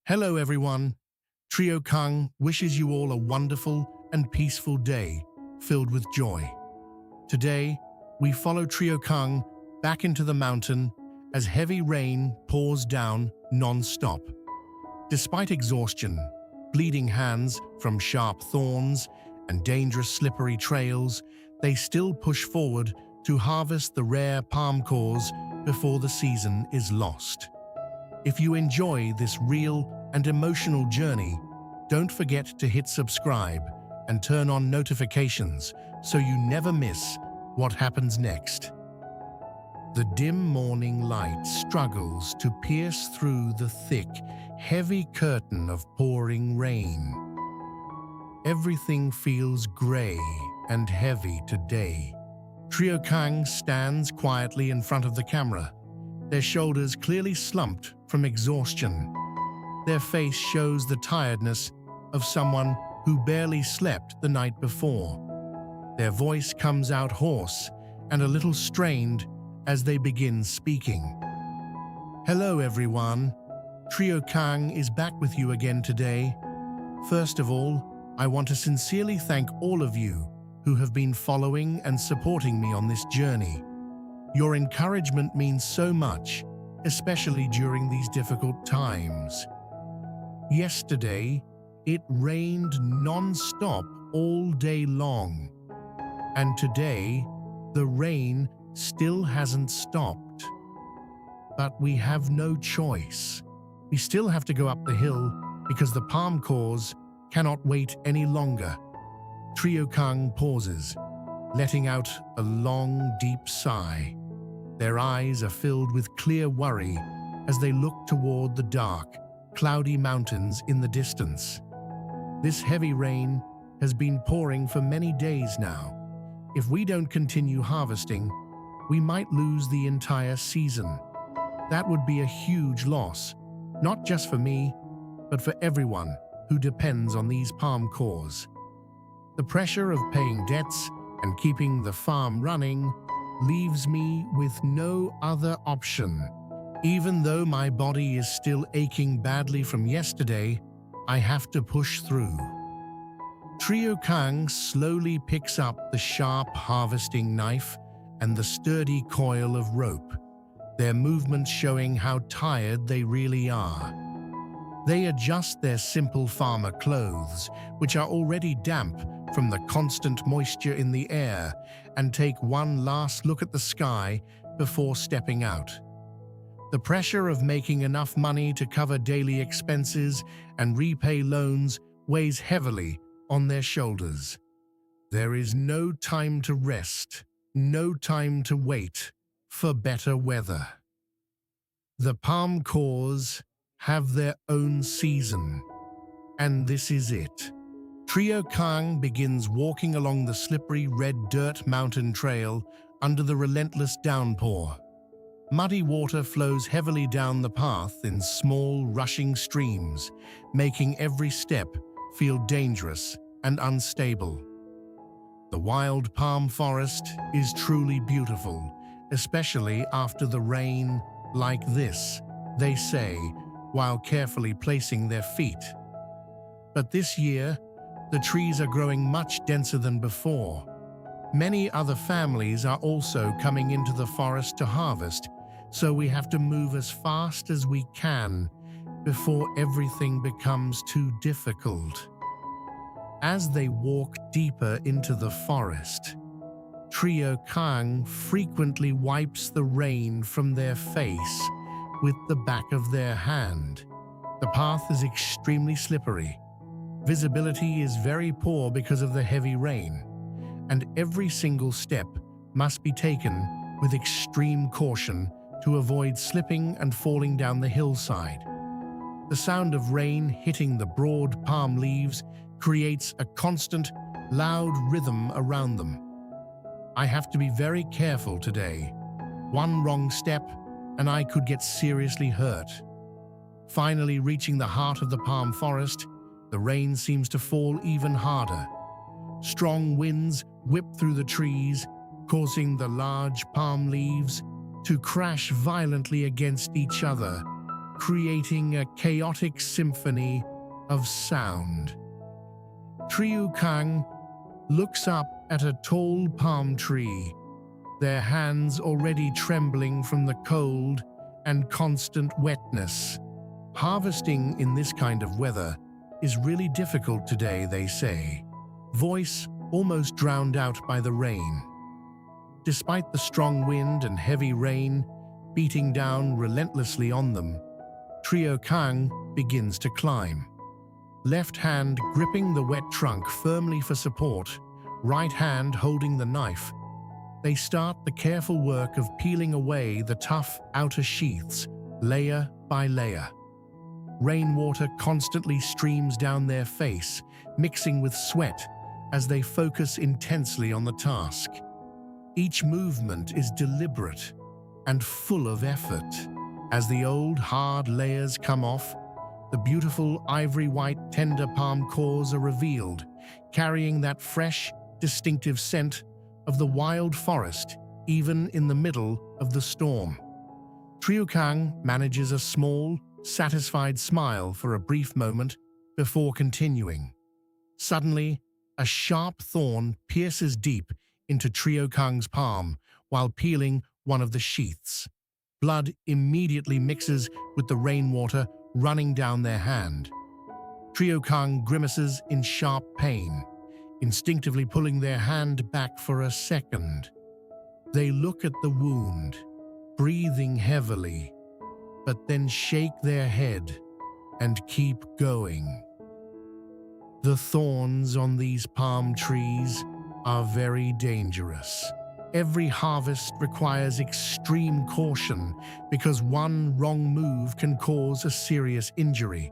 Hello everyone. Trieu Khang wishes you all a wonderful and peaceful day filled with joy. Today, we follow Trieu Khang back into the mountain as heavy rain pours down non-stop. Despite exhaustion, bleeding hands from sharp thorns, and dangerous slippery trails, they still push forward to harvest the rare palm cores before the season is lost. If you enjoy this real and emotional journey, don't forget to hit subscribe and turn on notifications so you never miss what happens next. The dim morning light struggles to pierce through the thick, heavy curtain of pouring rain. Everything feels grey and heavy today. Trieu Khang stands quietly in front of the camera, their shoulders clearly slumped from exhaustion. Their face shows the tiredness of someone who barely slept the night before. Their voice comes out hoarse and a little strained as they begin speaking. Hello everyone, Trieu Khang is back with you again today. First of all, I want to sincerely thank all of you who have been following and supporting me on this journey. Your encouragement means so much, especially during these difficult times. Yesterday, it rained non-stop all day long, and today, the rain still hasn't stopped. But we have no choice. We still have to go up the hill because the palm cores cannot wait any longer. Trieu Khang pauses, letting out a long, deep sigh. Their eyes are filled with clear worry as they look toward the dark, cloudy mountains in the distance. This heavy rain has been pouring for many days now. If we don't continue harvesting, we might lose the entire season. That would be a huge loss, not just for me, but for everyone who depends on these palm cores. The pressure of paying debts and keeping the farm running leaves me with no other option. Even though my body is still aching badly from yesterday, I have to push through. Trieu Khang slowly picks up the sharp harvesting knife and the sturdy coil of rope, their movements showing how tired they really are. They adjust their simple farmer clothes, which are already damp from the constant moisture in the air, and take one last look at the sky before stepping out. The pressure of making enough money to cover daily expenses and repay loans weighs heavily on their shoulders. There is no time to rest, no time to wait for better weather. The palm cores have their own season, and this is it. Trieu Khang begins walking along the slippery red dirt mountain trail under the relentless downpour. Muddy water flows heavily down the path in small, rushing streams, making every step feel dangerous and unstable. The wild palm forest is truly beautiful, especially after the rain like this, they say, while carefully placing their feet. But this year, the trees are growing much denser than before. Many other families are also coming into the forest to harvest, so we have to move as fast as we can before everything becomes too difficult. As they walk deeper into the forest, Trieu Khang frequently wipes the rain from their face with the back of their hand. The path is extremely slippery. Visibility is very poor because of the heavy rain, and every single step must be taken with extreme caution to avoid slipping and falling down the hillside. The sound of rain hitting the broad palm leaves creates a constant, loud rhythm around them. I have to be very careful today. One wrong step, and I could get seriously hurt. Finally reaching the heart of the palm forest, the rain seems to fall even harder. Strong winds whip through the trees, causing the large palm leaves to crash violently against each other creating a chaotic symphony of sound. Trieu Khang looks up at a tall palm tree, their hands already trembling from the cold and constant wetness. Harvesting in this kind of weather is really difficult today, they say, voice almost drowned out by the rain. Despite the strong wind and heavy rain beating down relentlessly on them, Trieu Khang begins to climb. Left hand gripping the wet trunk firmly for support, right hand holding the knife. They start the careful work of peeling away the tough outer sheaths, layer by layer. Rainwater constantly streams down their face, mixing with sweat as they focus intensely on the task. Each movement is deliberate and full of effort. As the old, hard layers come off, the beautiful ivory-white tender palm cores are revealed, carrying that fresh, distinctive scent of the wild forest, even in the middle of the storm. Trieu Khang manages a small, satisfied smile for a brief moment before continuing. Suddenly, a sharp thorn pierces deep into Trieu Khang's palm while peeling one of the sheaths. Blood immediately mixes with the rainwater running down their hand. Trieu Khang grimaces in sharp pain, instinctively pulling their hand back for a second. They look at the wound, breathing heavily, but then shake their head and keep going. The thorns on these palm trees are very dangerous. Every harvest requires extreme caution because one wrong move can cause a serious injury.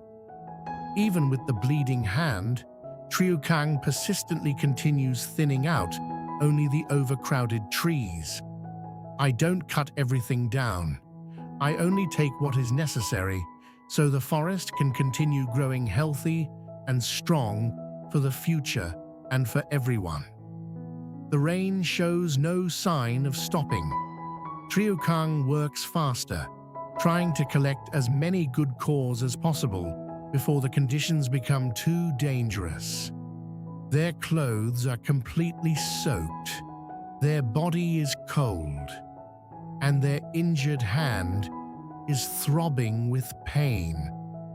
Even with the bleeding hand, Trieu Khang persistently continues thinning out only the overcrowded trees. I don't cut everything down. I only take what is necessary so the forest can continue growing healthy and strong for the future and for everyone. The rain shows no sign of stopping. Trieu Khang works faster, trying to collect as many good cores as possible before the conditions become too dangerous. Their clothes are completely soaked, their body is cold, and their injured hand is throbbing with pain,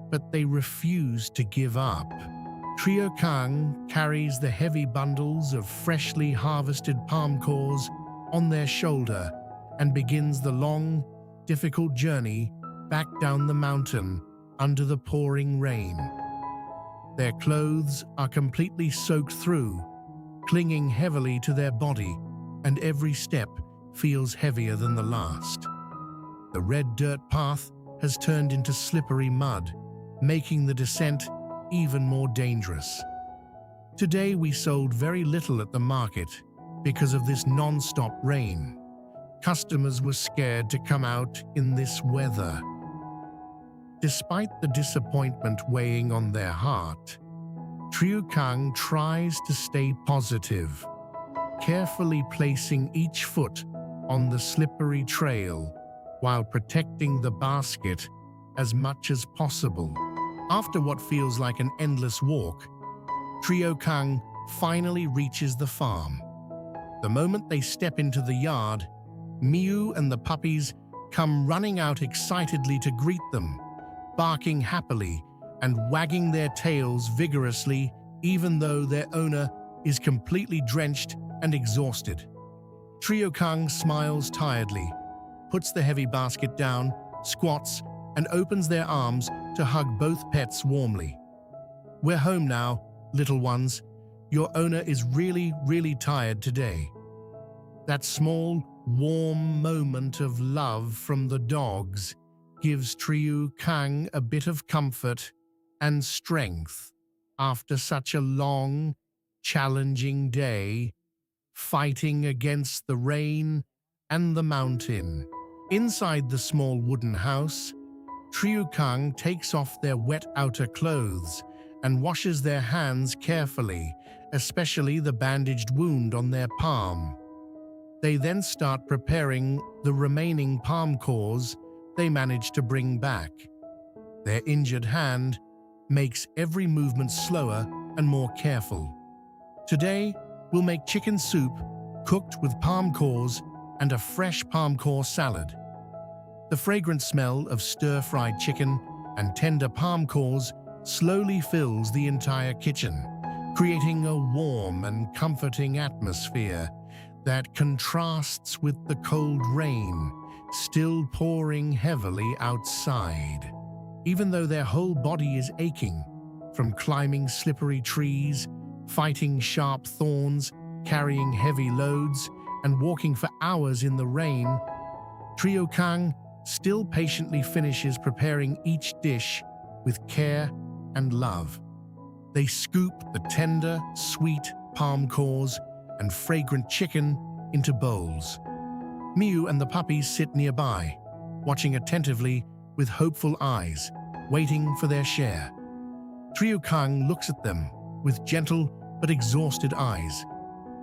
but they refuse to give up. Trieu Khang carries the heavy bundles of freshly harvested palm cores on their shoulder and begins the long, difficult journey back down the mountain under the pouring rain. Their clothes are completely soaked through, clinging heavily to their body, and every step feels heavier than the last. The red dirt path has turned into slippery mud, making the descent even more dangerous. Today we sold very little at the market because of this non-stop rain. Customers were scared to come out in this weather. Despite the disappointment weighing on their heart, Trieu Khang tries to stay positive, carefully placing each foot on the slippery trail while protecting the basket as much as possible. After what feels like an endless walk, Trieu Khang finally reaches the farm. The moment they step into the yard, Miu and the puppies come running out excitedly to greet them, barking happily and wagging their tails vigorously even though their owner is completely drenched and exhausted. Trieu Khang smiles tiredly, puts the heavy basket down, squats, and opens their arms to hug both pets warmly. "We're home now, little ones. Your owner is really tired today." That small, warm moment of love from the dogs gives Trieu Khang a bit of comfort and strength after such a long, challenging day, fighting against the rain and the mountain. Inside the small wooden house, Trieu Khang takes off their wet outer clothes and washes their hands carefully, especially the bandaged wound on their palm. They then start preparing the remaining palm cores they managed to bring back. Their injured hand makes every movement slower and more careful. Today, we'll make chicken soup cooked with palm cores and a fresh palm core salad. The fragrant smell of stir-fried chicken and tender palm cores slowly fills the entire kitchen, creating a warm and comforting atmosphere that contrasts with the cold rain still pouring heavily outside. Even though their whole body is aching, from climbing slippery trees, fighting sharp thorns, carrying heavy loads, and walking for hours in the rain, Trieu Khang still patiently finishes preparing each dish with care and love. They scoop the tender, sweet palm cores and fragrant chicken into bowls. Miu and the puppies sit nearby, watching attentively with hopeful eyes, waiting for their share. Trieu Khang looks at them with gentle but exhausted eyes.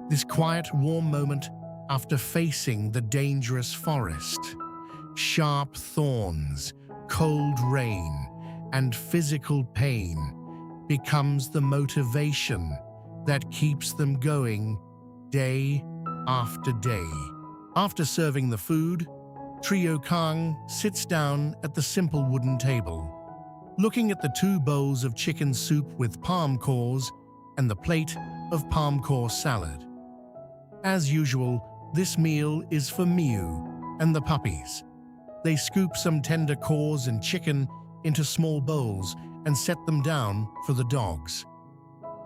This quiet, warm moment after facing the dangerous forest. Sharp thorns, cold rain, and physical pain becomes the motivation that keeps them going day after day. After serving the food, Trieu Khang sits down at the simple wooden table, looking at the 2 bowls of chicken soup with palm cores and the plate of palm core salad. As usual, this meal is for Miu and the puppies. They scoop some tender cores and chicken into small bowls and set them down for the dogs.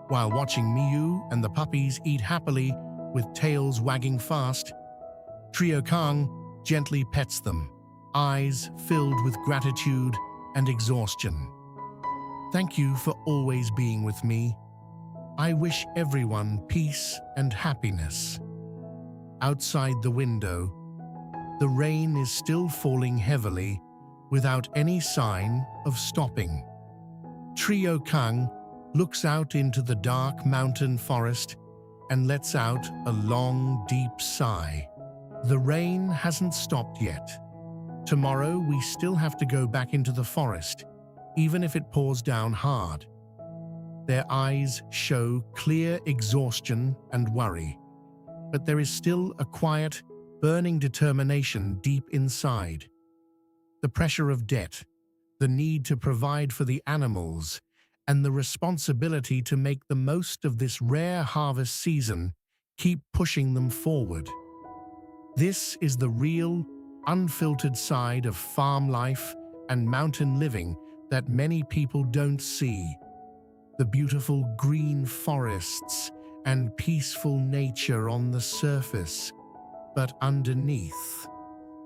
While watching Miu and the puppies eat happily with tails wagging fast, Trieu Khang gently pets them, eyes filled with gratitude and exhaustion. Thank you for always being with me. I wish everyone peace and happiness. Outside the window, the rain is still falling heavily without any sign of stopping. Trieu Khang looks out into the dark mountain forest and lets out a long, deep sigh. The rain hasn't stopped yet. Tomorrow we still have to go back into the forest, even if it pours down hard. Their eyes show clear exhaustion and worry, but there is still a quiet, burning determination deep inside. The pressure of debt, the need to provide for the animals, and the responsibility to make the most of this rare harvest season keep pushing them forward. This is the real, unfiltered side of farm life and mountain living that many people don't see. The beautiful green forests and peaceful nature on the surface, but underneath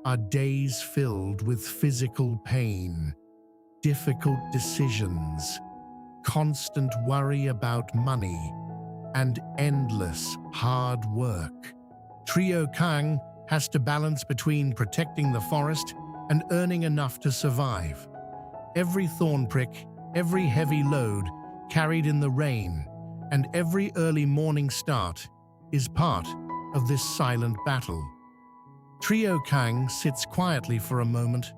are days filled with physical pain, difficult decisions, constant worry about money, and endless hard work. Trieu Khang has to balance between protecting the forest and earning enough to survive. Every thorn prick, every heavy load carried in the rain, and every early morning start is part of this silent battle. Trieu Khang sits quietly for a moment,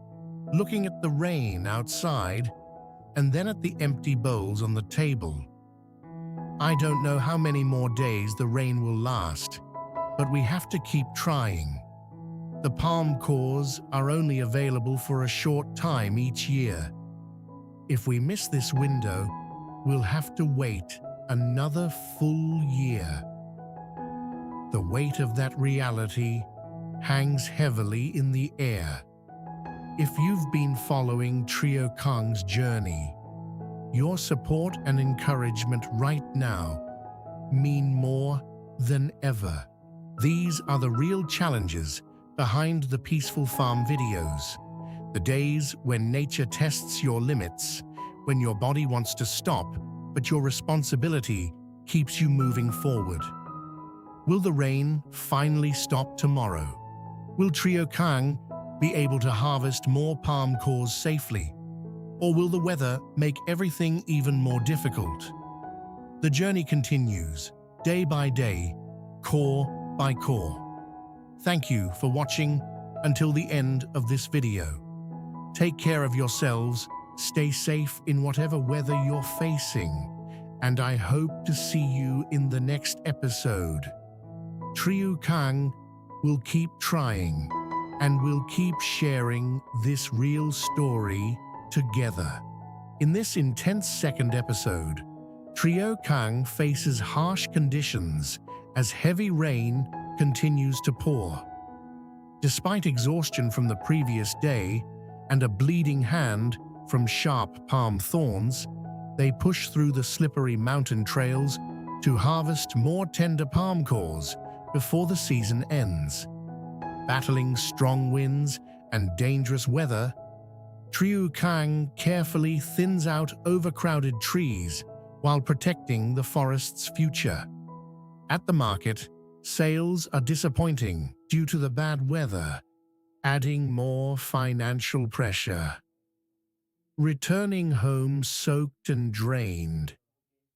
looking at the rain outside and then at the empty bowls on the table. I don't know how many more days the rain will last, but we have to keep trying. The palm cores are only available for a short time each year. If we miss this window, we'll have to wait another full year. The weight of that reality hangs heavily in the air. If you've been following Trieu Khang's journey, your support and encouragement right now mean more than ever. These are the real challenges behind the Peaceful Farm videos. The days when nature tests your limits, when your body wants to stop, but your responsibility keeps you moving forward. Will the rain finally stop tomorrow? Will Trieu Khang be able to harvest more palm cores safely? Or will the weather make everything even more difficult? The journey continues, day by day, core by core. Thank you for watching until the end of this video. Take care of yourselves, Stay safe in whatever weather you're facing, and I hope to see you in the next episode. Trieu Khang will keep trying, and we'll keep sharing this real story together. In this intense second episode, Trieu Khang faces harsh conditions as heavy rain continues to pour. Despite exhaustion from the previous day and a bleeding hand from sharp palm thorns, they push through the slippery mountain trails to harvest more tender palm cores before the season ends. Battling strong winds and dangerous weather, Trieu Khang carefully thins out overcrowded trees while protecting the forest's future. At the market, sales are disappointing due to the bad weather, adding more financial pressure. Returning home soaked and drained,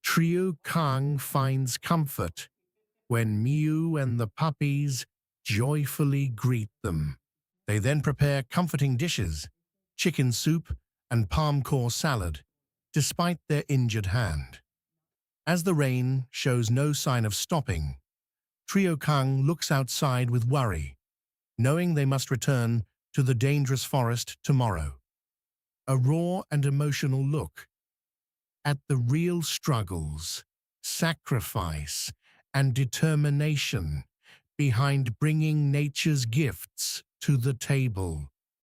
Trieu Khang finds comfort when Miu and the puppies joyfully greet them. They then prepare comforting dishes, chicken soup and palm core salad, despite their injured hand. As the rain shows no sign of stopping, Trieu Khang looks outside with worry, knowing they must return to the dangerous forest tomorrow. A raw and emotional look at the real struggles, sacrifice, and determination behind bringing nature's gifts to the table.